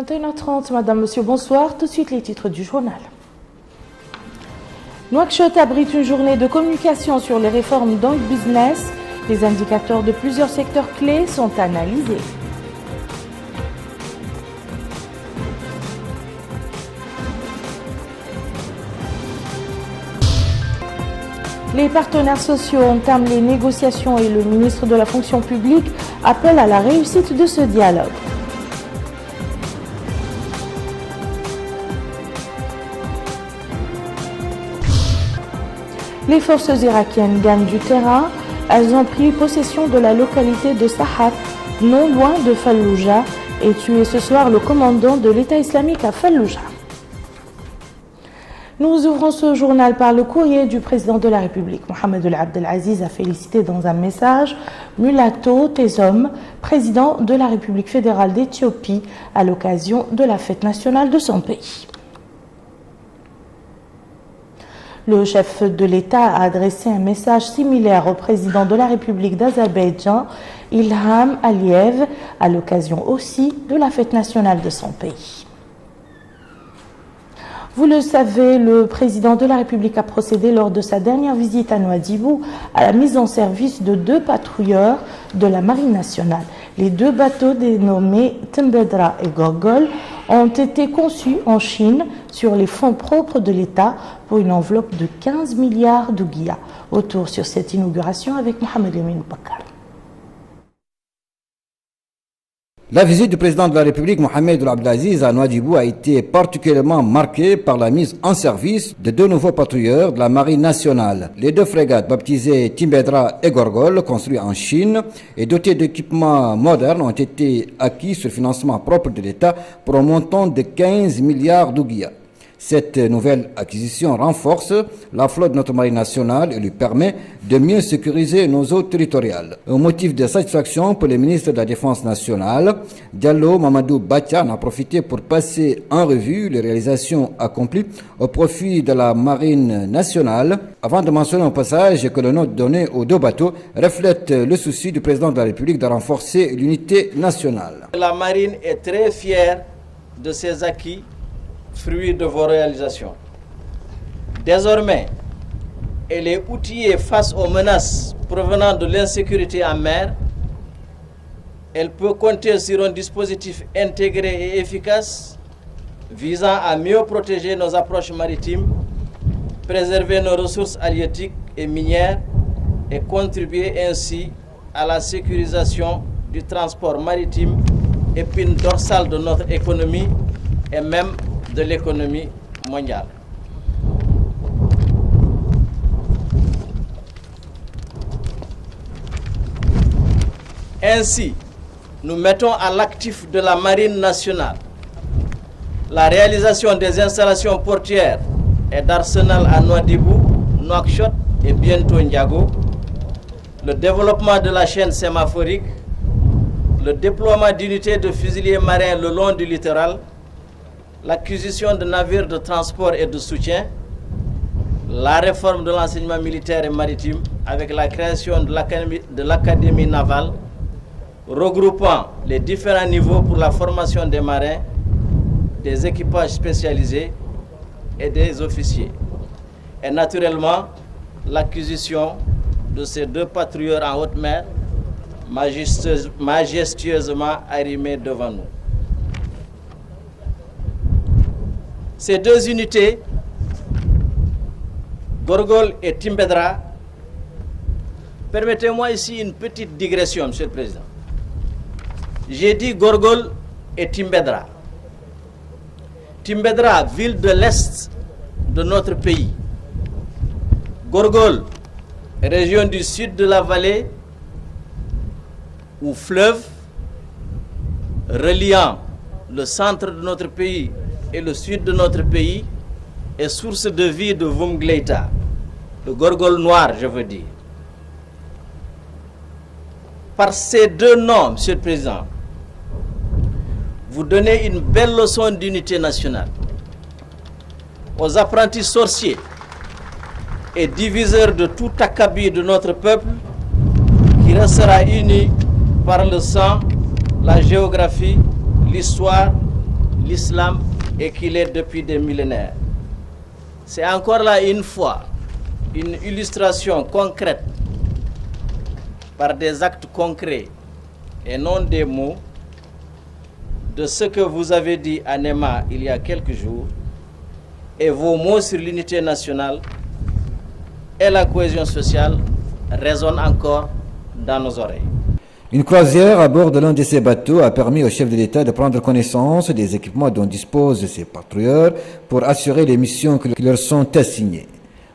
21h30, Madame, Monsieur, bonsoir. Tout de suite, les titres du journal. Nouakchott abrite une journée de communication sur les réformes dans le business. Les indicateurs de plusieurs secteurs clés sont analysés. Les partenaires sociaux entament les négociations et le ministre de la fonction publique appelle à la réussite de ce dialogue. Les forces irakiennes gagnent du terrain. Elles ont pris possession de la localité de Sahat, non loin de Fallujah, et tué ce soir le commandant de l'État islamique à Fallujah. Nous ouvrons ce journal par le courrier du président de la République. Mohamed El Abdelaziz a félicité dans un message Mulato Tezom, président de la République fédérale d'Éthiopie, à l'occasion de la fête nationale de son pays. Le chef de l'État a adressé un message similaire au président de la République d'Azerbaïdjan, Ilham Aliyev, à l'occasion aussi de la fête nationale de son pays. Vous le savez, le président de la République a procédé lors de sa dernière visite à Nouadhibou à la mise en service de 2 patrouilleurs de la Marine nationale. Les 2 bateaux dénommés Timbedra et Gorgol ont été conçus en Chine sur les fonds propres de l'État pour une enveloppe de 15 milliards d'ouguiya. Autour sur cette inauguration avec Mohamed Lamine Bakar. La visite du président de la République, Mohamed El Abdelaziz, à Nouadhibou a été particulièrement marquée par la mise en service de 2 nouveaux patrouilleurs de la Marine nationale. Les 2 frégates baptisées Timbedra et Gorgol, construites en Chine et dotées d'équipements modernes, ont été acquis sur financement propre de l'État pour un montant de 15 milliards d'ouguiya. Cette nouvelle acquisition renforce la flotte de notre marine nationale et lui permet de mieux sécuriser nos eaux territoriales. Un motif de satisfaction pour le ministre de la Défense nationale, Diallo Mamadou Batia, en a profité pour passer en revue les réalisations accomplies au profit de la marine nationale, avant de mentionner au passage que le nom donné aux 2 bateaux reflète le souci du président de la République de renforcer l'unité nationale. La marine est très fière de ses acquis, fruit de vos réalisations. Désormais, elle est outillée face aux menaces provenant de l'insécurité en mer. Elle peut compter sur un dispositif intégré et efficace visant à mieux protéger nos approches maritimes, préserver nos ressources halieutiques et minières et contribuer ainsi à la sécurisation du transport maritime, épine dorsale de notre économie et même de l'économie mondiale. Ainsi, nous mettons à l'actif de la Marine nationale la réalisation des installations portuaires et d'arsenal à Nouadhibou, Nouakchott et bientôt Ndiago, le développement de la chaîne sémaphorique, le déploiement d'unités de fusiliers marins le long du littoral, l'acquisition de navires de transport et de soutien, la réforme de l'enseignement militaire et maritime avec la création de l'académie navale, regroupant les différents niveaux pour la formation des marins, des équipages spécialisés et des officiers. Et naturellement, l'acquisition de ces 2 patrouilleurs en haute mer, majestueusement arrimés devant nous. Ces 2 unités, Gorgol et Timbedra, permettez-moi ici une petite digression, Monsieur le Président. J'ai dit Gorgol et Timbedra. Timbedra, ville de l'Est de notre pays. Gorgol, région du sud de la vallée, ou fleuve, reliant le centre de notre pays et le sud de notre pays, est source de vie de Vumgleita, le Gorgol noir, je veux dire. Par ces 2 noms, Monsieur le Président, vous donnez une belle leçon d'unité nationale aux apprentis sorciers et diviseurs de tout acabit de notre peuple, qui restera uni par le sang, la géographie, l'histoire, l'islam et qu'il est depuis des millénaires. C'est encore là une fois une illustration concrète par des actes concrets et non des mots de ce que vous avez dit à Nema il y a quelques jours, et vos mots sur l'unité nationale et la cohésion sociale résonnent encore dans nos oreilles. Une croisière à bord de l'un de ces bateaux a permis au chef de l'État de prendre connaissance des équipements dont disposent ces patrouilleurs pour assurer les missions qui leur sont assignées.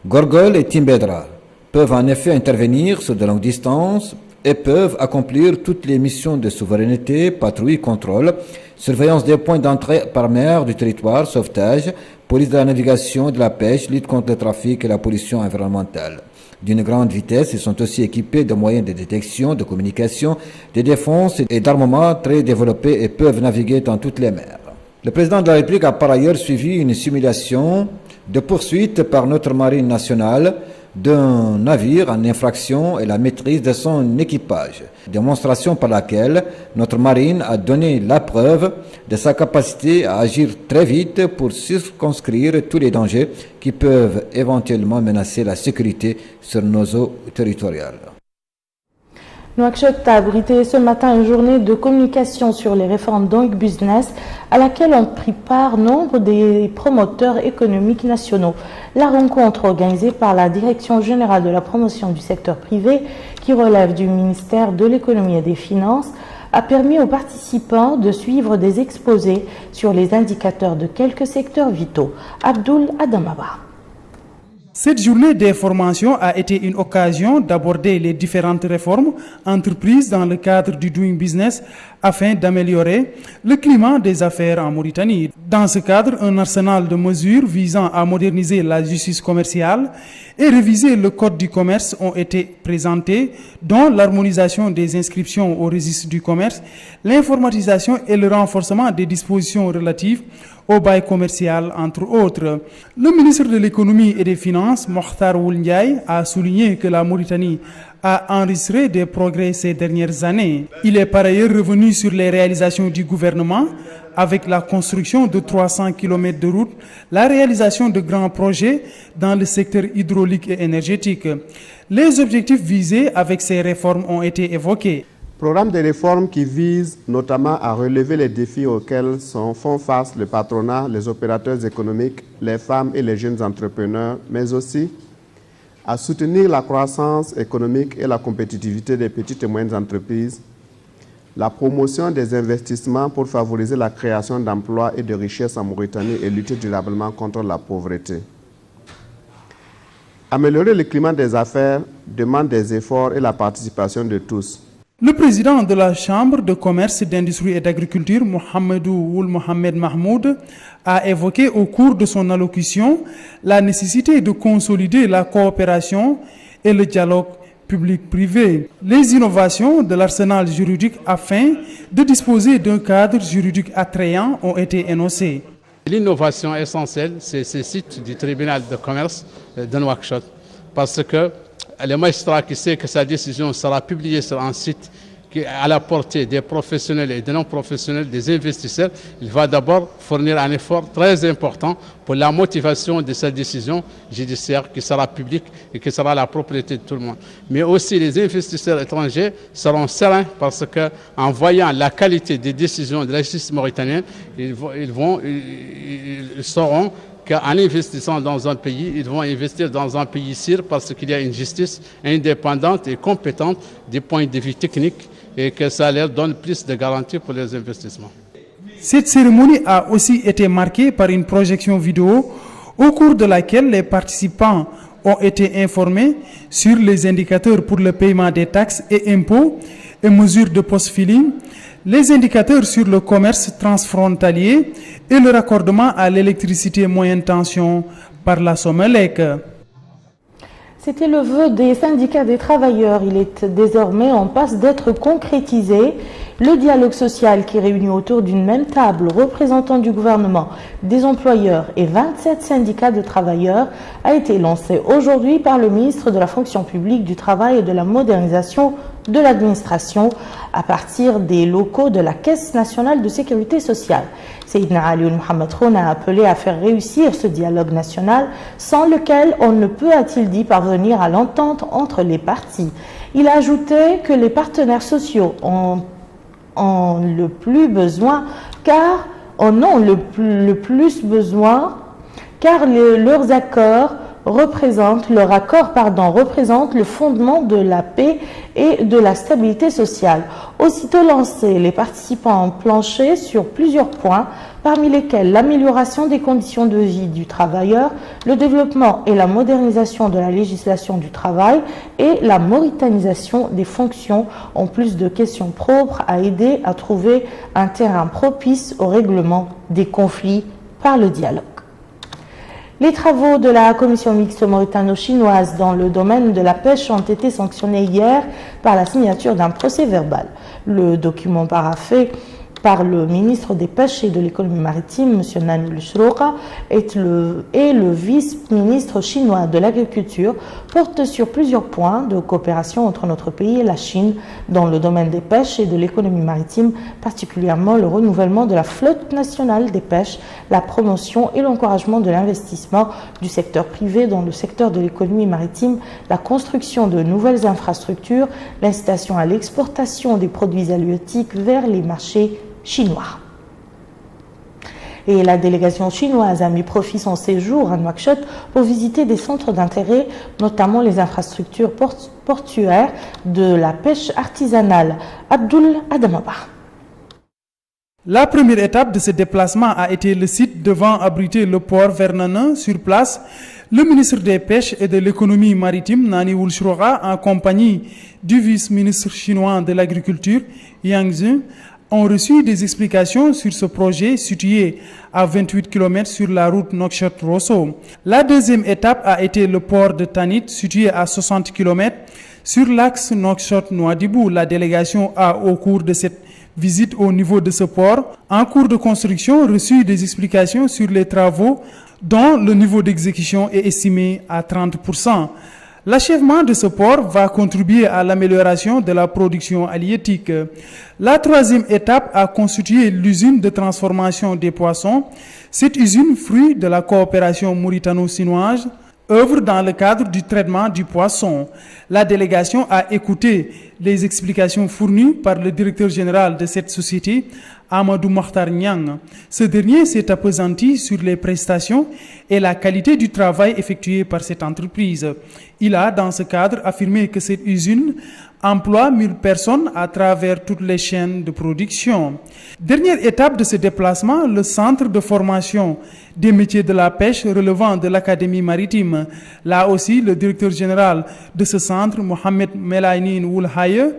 Gorgol et Timbedra peuvent en effet intervenir sur de longues distances et peuvent accomplir toutes les missions de souveraineté, patrouille, contrôle, surveillance des points d'entrée par mer du territoire, sauvetage, police de la navigation, de la pêche, lutte contre le trafic et la pollution environnementale. D'une grande vitesse, ils sont aussi équipés de moyens de détection, de communication, de défense et d'armement très développés et peuvent naviguer dans toutes les mers. Le président de la République a par ailleurs suivi une simulation de poursuite par notre marine nationale d'un navire en infraction et la maîtrise de son équipage. Démonstration par laquelle notre marine a donné la preuve de sa capacité à agir très vite pour circonscrire tous les dangers qui peuvent éventuellement menacer la sécurité sur nos eaux territoriales. Nouakchott a abrité ce matin une journée de communication sur les réformes Doing Business à laquelle ont pris part nombre des promoteurs économiques nationaux. La rencontre organisée par la Direction générale de la promotion du secteur privé qui relève du ministère de l'économie et des finances a permis aux participants de suivre des exposés sur les indicateurs de quelques secteurs vitaux. Abdoul Adamaba. Cette journée d'information a été une occasion d'aborder les différentes réformes entreprises dans le cadre du Doing Business afin d'améliorer le climat des affaires en Mauritanie. Dans ce cadre, un arsenal de mesures visant à moderniser la justice commerciale et réviser le code du commerce ont été présentés, dont l'harmonisation des inscriptions au registre du commerce, l'informatisation et le renforcement des dispositions relatives au bail commercial, entre autres. Le ministre de l'économie et des finances, Mokhtar Ould Ndiaye, a souligné que la Mauritanie a enregistré des progrès ces dernières années. Il est par ailleurs revenu sur les réalisations du gouvernement avec la construction de 300 km de routes, la réalisation de grands projets dans le secteur hydraulique et énergétique. Les objectifs visés avec ces réformes ont été évoqués. Programme de réforme qui vise notamment à relever les défis auxquels font face le patronat, les opérateurs économiques, les femmes et les jeunes entrepreneurs, mais aussi à soutenir la croissance économique et la compétitivité des petites et moyennes entreprises, la promotion des investissements pour favoriser la création d'emplois et de richesses en Mauritanie et lutter durablement contre la pauvreté. Améliorer le climat des affaires demande des efforts et la participation de tous. Le président de la Chambre de commerce, d'industrie et d'agriculture, Mohamedou Ould Mohamed Mahmoud, a évoqué au cours de son allocution la nécessité de consolider la coopération et le dialogue public-privé, les innovations de l'arsenal juridique afin de disposer d'un cadre juridique attrayant ont été énoncées. L'innovation essentielle, c'est ce site du tribunal de commerce de Nouakchott, parce que le magistrat qui sait que sa décision sera publiée sur un site qui est à la portée des professionnels et des non-professionnels, des investisseurs, il va d'abord fournir un effort très important pour la motivation de sa décision judiciaire qui sera publique et qui sera la propriété de tout le monde. Mais aussi les investisseurs étrangers seront sereins parce qu'en voyant la qualité des décisions de la justice mauritanienne, ils sauront qu'en investissant dans un pays, ils vont investir dans un pays sûr parce qu'il y a une justice indépendante et compétente des points de vue techniques et que ça leur donne plus de garanties pour les investissements. Cette cérémonie a aussi été marquée par une projection vidéo au cours de laquelle les participants ont été informés sur les indicateurs pour le paiement des taxes et impôts et mesures de post-filing, les indicateurs sur le commerce transfrontalier et le raccordement à l'électricité moyenne tension par la Somelec. C'était le vœu des syndicats des travailleurs. Il est désormais en passe d'être concrétisé. Le dialogue social qui réunit autour d'une même table représentants du gouvernement, des employeurs et 27 syndicats de travailleurs a été lancé aujourd'hui par le ministre de la fonction publique, du travail et de la modernisation de l'administration à partir des locaux de la Caisse nationale de sécurité sociale. Seydina Ali Mohamed Khoun a appelé à faire réussir ce dialogue national sans lequel on ne peut, a-t-il dit, parvenir à l'entente entre les parties. Il a ajouté que les partenaires sociaux ont le plus besoin car leurs accords représente le fondement de la paix et de la stabilité sociale. Aussitôt lancés, les participants ont planché sur plusieurs points, parmi lesquels l'amélioration des conditions de vie du travailleur, le développement et la modernisation de la législation du travail et la mauritanisation des fonctions, en plus de questions propres à aider à trouver un terrain propice au règlement des conflits par le dialogue. Les travaux de la commission mixte mauritano-chinoise dans le domaine de la pêche ont été sanctionnés hier par la signature d'un procès verbal. Le document paraphé par le ministre des Pêches et de l'économie maritime, M. Nani Louchrouqa, et le vice-ministre chinois de l'agriculture porte sur plusieurs points de coopération entre notre pays et la Chine dans le domaine des pêches et de l'économie maritime, particulièrement le renouvellement de la flotte nationale des pêches, la promotion et l'encouragement de l'investissement du secteur privé dans le secteur de l'économie maritime, la construction de nouvelles infrastructures, l'incitation à l'exportation des produits halieutiques vers les marchés chinois. Et la délégation chinoise a mis profit son séjour à Nouakchott pour visiter des centres d'intérêt, notamment les infrastructures portuaires de la pêche artisanale. Abdul Adamaba. La première étape de ce déplacement a été le site devant abriter le port Vernanin. Sur place, le ministre des Pêches et de l'économie maritime, Nani Louchrouqa, en compagnie du vice-ministre chinois de l'agriculture, Yang Zheng, ont reçu des explications sur ce projet situé à 28 km sur la route Nouakchott-Rosso. La deuxième étape a été le port de Tanit, situé à 60 km sur l'axe Nouakchott-Nouadhibou. La délégation a, au cours de cette visite au niveau de ce port, en cours de construction, reçu des explications sur les travaux dont le niveau d'exécution est estimé à 30%. L'achèvement de ce port va contribuer à l'amélioration de la production halieutique. La troisième étape a constitué l'usine de transformation des poissons. Cette usine, fruit de la coopération mauritano-chinoise, œuvre dans le cadre du traitement du poisson. La délégation a écouté les explications fournies par le directeur général de cette société, Amadou Mokhtar Niang. Ce dernier s'est appesanti sur les prestations et la qualité du travail effectué par cette entreprise. Il a, dans ce cadre, affirmé que cette usine emploie 1000 personnes à travers toutes les chaînes de production. Dernière étape de ce déplacement, le centre de formation des métiers de la pêche relevant de l'Académie maritime. Là aussi, le directeur général de ce centre, Mohamed Melainin Woulhaye,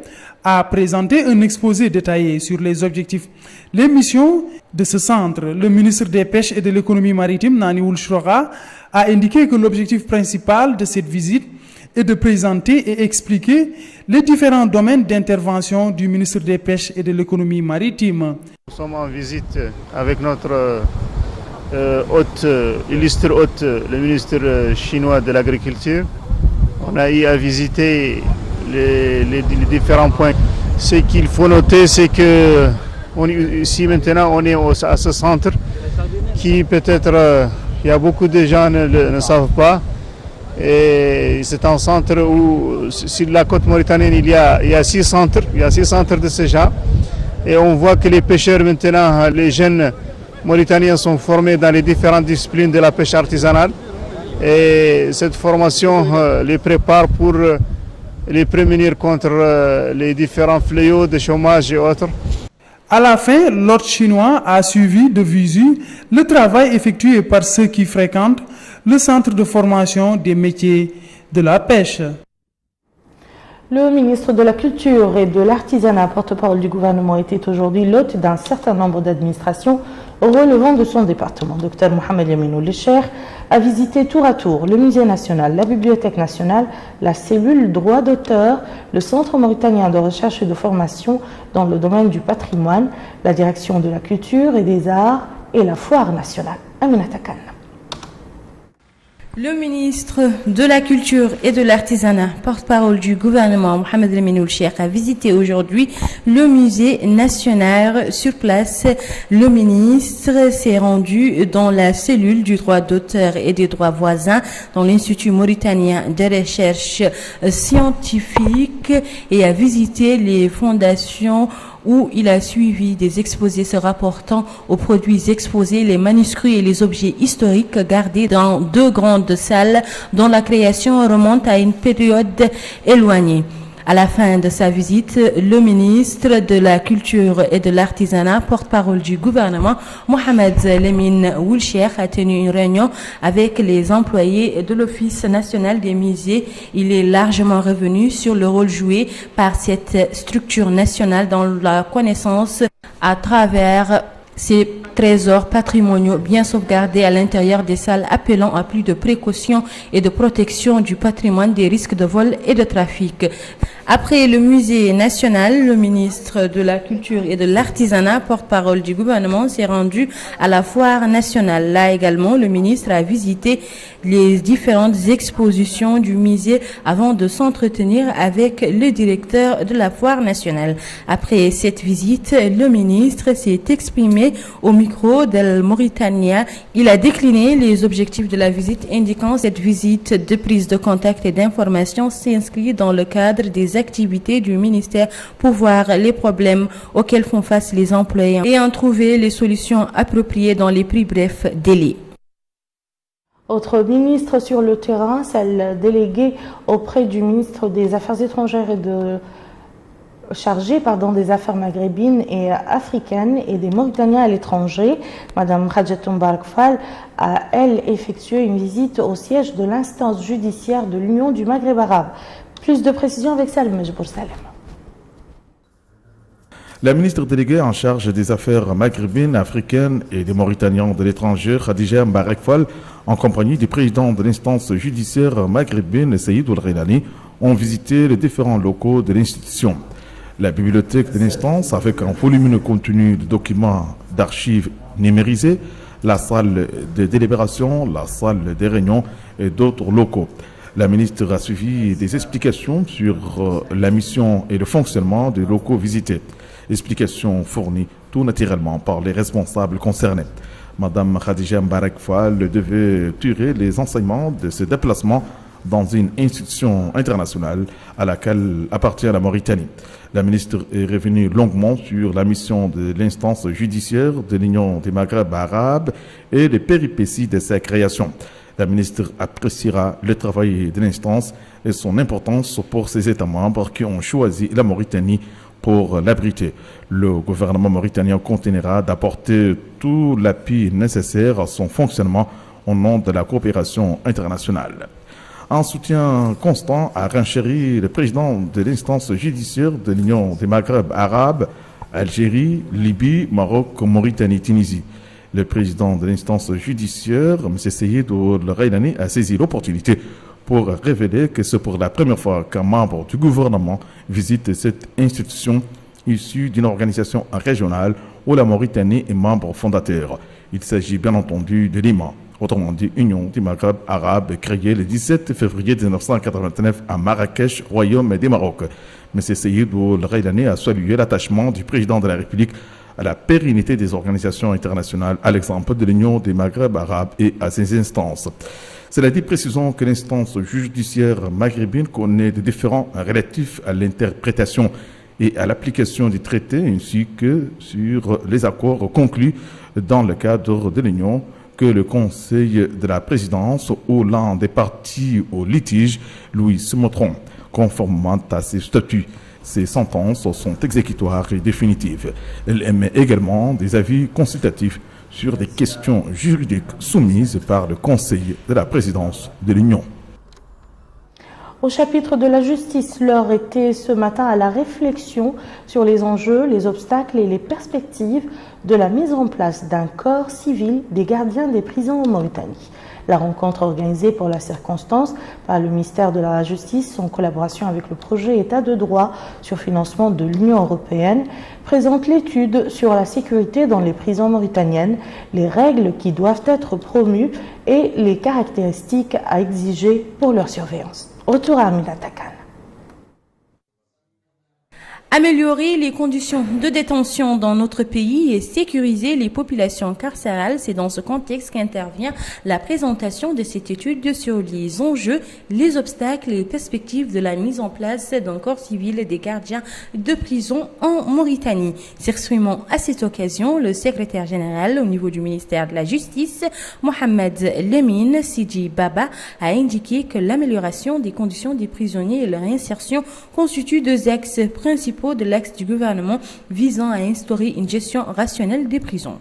a présenté un exposé détaillé sur les objectifs, les missions de ce centre. Le ministre des Pêches et de l'économie maritime, Nani Louchrouqa, a indiqué que l'objectif principal de cette visite est de présenter et expliquer les différents domaines d'intervention du ministre des Pêches et de l'économie maritime. Nous sommes en visite avec notre illustre hôte, le ministre chinois de l'Agriculture. On a eu à visiter les différents points. Ce qu'il faut noter, c'est que ici maintenant on est à ce centre qui peut-être il y a beaucoup de gens ne savent pas. Et c'est un centre où sur la côte mauritanienne il y a 6 centres, de ce genre. Et on voit que les pêcheurs maintenant, les jeunes Mauritaniens sont formés dans les différentes disciplines de la pêche artisanale. Et cette formation les prépare pour les prémunir contre les différents fléaux de chômage et autres. À la fin, l'hôte chinois a suivi de visu le travail effectué par ceux qui fréquentent le centre de formation des métiers de la pêche. Le ministre de la Culture et de l'Artisanat, porte-parole du gouvernement, était aujourd'hui l'hôte d'un certain nombre d'administrations relevant de son département. Dr Mohamed Yaminou Lecher a visité tour à tour le Musée national, la Bibliothèque nationale, la cellule droit d'auteur, le Centre mauritanien de recherche et de formation dans le domaine du patrimoine, la direction de la culture et des arts et la foire nationale. Aminata Khan. Le ministre de la Culture et de l'Artisanat, porte-parole du gouvernement, Mohamed Lamine Ould-Cheikh, a visité aujourd'hui le musée national. Sur place, le ministre s'est rendu dans la cellule du droit d'auteur et des droits voisins dans l'Institut mauritanien de recherche scientifique et a visité les fondations où il a suivi des exposés se rapportant aux produits exposés, les manuscrits et les objets historiques gardés dans 2 grandes salles dont la création remonte à une période éloignée. À la fin de sa visite, le ministre de la Culture et de l'Artisanat, porte-parole du gouvernement, Mohamed Lamine Ould-Cheikh, a tenu une réunion avec les employés de l'Office national des musées. Il est largement revenu sur le rôle joué par cette structure nationale dans la connaissance à travers ces trésors patrimoniaux bien sauvegardés à l'intérieur des salles, appelant à plus de précautions et de protection du patrimoine des risques de vol et de trafic. Après le musée national, le ministre de la Culture et de l'Artisanat, porte-parole du gouvernement, s'est rendu à la foire nationale. Là également, le ministre a visité les différentes expositions du musée avant de s'entretenir avec le directeur de la foire nationale. Après cette visite, le ministre s'est exprimé au micro d'El Mauritania. Il a décliné les objectifs de la visite, indiquant cette visite de prise de contact et d'information s'inscrit dans le cadre des activités du ministère pour voir les problèmes auxquels font face les employés et en trouver les solutions appropriées dans les plus brefs délais. Autre ministre sur le terrain, celle déléguée auprès du ministre des Affaires étrangères et chargée des affaires maghrébines et africaines et des Mauritaniens à l'étranger, Madame Khadjatou Mbarak Fall, a, elle, effectué une visite au siège de l'instance judiciaire de l'Union du Maghreb arabe. Plus de précisions avec Salim Majbour Salem. La ministre déléguée en charge des affaires maghrébines, africaines et des Mauritaniens de l'étranger, Khadija Mbarak Fall, en compagnie du président de l'instance judiciaire maghrébine, Saïd Ould-Ghailani, ont visité les différents locaux de l'institution. La bibliothèque de l'instance, avec un volumineux contenu de documents d'archives numérisés, la salle de délibération, la salle des réunions et d'autres locaux. La ministre a suivi des explications sur la mission et le fonctionnement des locaux visités. Explications fournies tout naturellement par les responsables concernés. Madame Khadija Mbarak Fall devait tirer les enseignements de ce déplacement dans une institution internationale à laquelle appartient la Mauritanie. La ministre est revenue longuement sur la mission de l'instance judiciaire de l'Union des Maghreb arabes et les péripéties de sa création. La ministre appréciera le travail de l'instance et son importance pour ses États membres qui ont choisi la Mauritanie pour l'abriter. Le gouvernement mauritanien continuera d'apporter tout l'appui nécessaire à son fonctionnement au nom de la coopération internationale. En soutien constant à renchérir le président de l'instance judiciaire de l'Union des Maghreb arabes, Algérie, Libye, Maroc, Mauritanie, Tunisie. Le président de l'instance judiciaire, M. Saïd Ould-Ghailani, a saisi l'opportunité pour révéler que c'est pour la première fois qu'un membre du gouvernement visite cette institution issue d'une organisation régionale où la Mauritanie est membre fondateur. Il s'agit bien entendu de l'IMA, autrement dit Union du Maghreb arabe, créée le 17 février 1989 à Marrakech, Royaume du Maroc. M. Saïd Ould-Ghailani a salué l'attachement du président de la République à la pérennité des organisations internationales, à l'exemple de l'Union des Maghreb arabes et à ses instances. Cela dit, précisons que l'instance judiciaire maghrébine connaît des différends relatifs à l'interprétation et à l'application des traités ainsi que sur les accords conclus dans le cadre de l'Union que le Conseil de la présidence ou l'un des partis au litige lui soumettront, conformément à ses statuts. Ces sentences sont exécutoires et définitives. Elle émet également des avis consultatifs sur des questions juridiques soumises par le Conseil de la présidence de l'Union. Au chapitre de la justice, l'heure était ce matin à la réflexion sur les enjeux, les obstacles et les perspectives de la mise en place d'un corps civil des gardiens des prisons en Mauritanie. La rencontre organisée pour la circonstance par le ministère de la Justice en collaboration avec le projet État de droit sur financement de l'Union européenne présente l'étude sur la sécurité dans les prisons mauritaniennes, les règles qui doivent être promues et les caractéristiques à exiger pour leur surveillance. Retour à Amina Takan. Améliorer les conditions de détention dans notre pays et sécuriser les populations carcérales, c'est dans ce contexte qu'intervient la présentation de cette étude sur les enjeux, les obstacles et les perspectives de la mise en place d'un corps civil des gardiens de prison en Mauritanie. S'exprimant à cette occasion, le secrétaire général au niveau du ministère de la Justice, Mohamed Lemine Sidi Baba, a indiqué que l'amélioration des conditions des prisonniers et leur insertion constituent deux axes principaux de l'axe du gouvernement visant à instaurer une gestion rationnelle des prisons.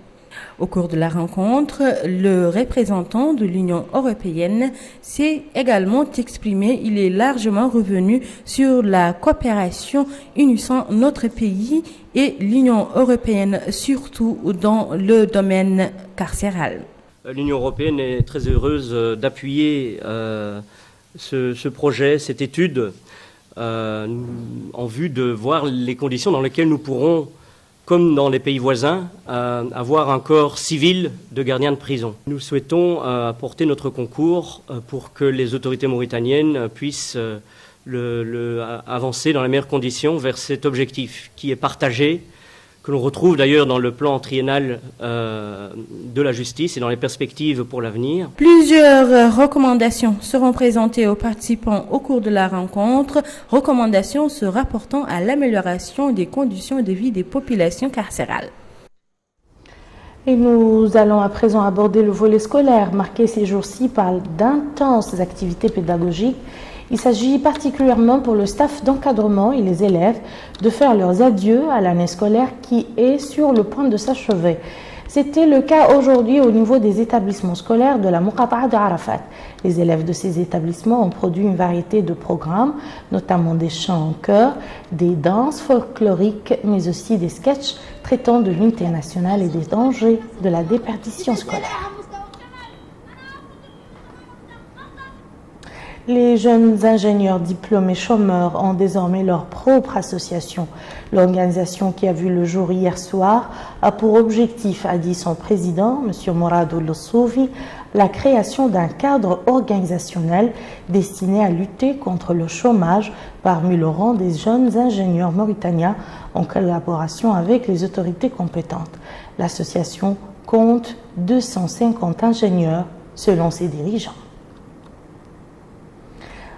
Au cours de la rencontre, le représentant de l'Union européenne s'est également exprimé. Il est largement revenu sur la coopération unissant notre pays et l'Union européenne, surtout dans le domaine carcéral. L'Union européenne est très heureuse d'appuyer ce projet, cette étude, en vue de voir les conditions dans lesquelles nous pourrons, comme dans les pays voisins, avoir un corps civil de gardiens de prison. Nous souhaitons apporter notre concours pour que les autorités mauritaniennes puissent avancer dans les meilleures conditions vers cet objectif qui est partagé, que l'on retrouve d'ailleurs dans le plan triennal de la justice et dans les perspectives pour l'avenir. Plusieurs recommandations seront présentées aux participants au cours de la rencontre, recommandations se rapportant à l'amélioration des conditions de vie des populations carcérales. Et nous allons à présent aborder le volet scolaire, marqué ces jours-ci par d'intenses activités pédagogiques. Il s'agit particulièrement pour le staff d'encadrement et les élèves de faire leurs adieux à l'année scolaire qui est sur le point de s'achever. C'était le cas aujourd'hui au niveau des établissements scolaires de la Muqata'a d'Arafat. Les élèves de ces établissements ont produit une variété de programmes, notamment des chants en chœur, des danses folkloriques, mais aussi des sketchs traitant de l'unité nationale et des dangers de la déperdition scolaire. Les jeunes ingénieurs diplômés chômeurs ont désormais leur propre association. L'organisation qui a vu le jour hier soir a pour objectif, a dit son président, M. Mourad Soufi, la création d'un cadre organisationnel destiné à lutter contre le chômage parmi le rang des jeunes ingénieurs mauritaniens en collaboration avec les autorités compétentes. L'association compte 250 ingénieurs selon ses dirigeants.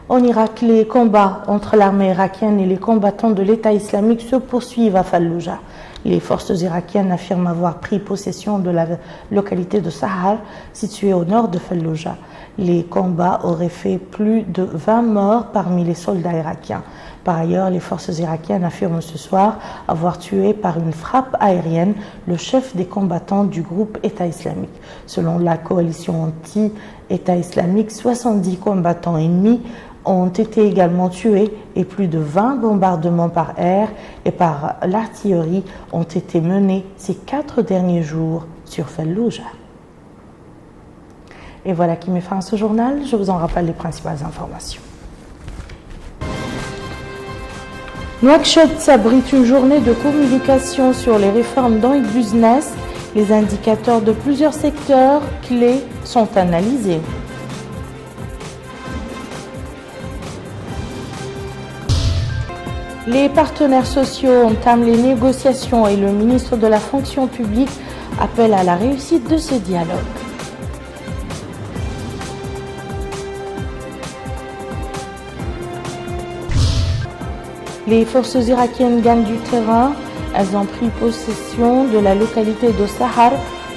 En Irak, les combats entre l'armée irakienne et les combattants de l'État islamique se poursuivent à Falloujah. Les forces irakiennes affirment avoir pris possession de la localité de Sahar, située au nord de Falloujah. Les combats auraient fait plus de 20 morts parmi les soldats irakiens. Par ailleurs, les forces irakiennes affirment ce soir avoir tué par une frappe aérienne le chef des combattants du groupe État islamique. Selon la coalition anti-État islamique, 70 combattants ennemis ont été également tués et plus de 20 bombardements par air et par l'artillerie ont été menés ces 4 derniers jours sur Falloujah. Et voilà qui met fin à ce journal. Je vous en rappelle les principales informations. Nouakchott abrite une journée de communication sur les réformes dans le business. Les indicateurs de plusieurs secteurs clés sont analysés. Les partenaires sociaux entament les négociations et le ministre de la fonction publique appelle à la réussite de ce dialogue. Les forces irakiennes gagnent du terrain. Elles ont pris possession de la localité de Sahar,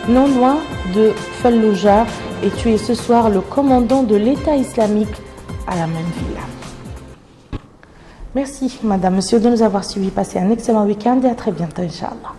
non loin de Falloujah, et tué ce soir le commandant de l'État islamique à la même ville. Merci, madame, monsieur, de nous avoir suivis. Passez un excellent week-end et à très bientôt, Inch'Allah.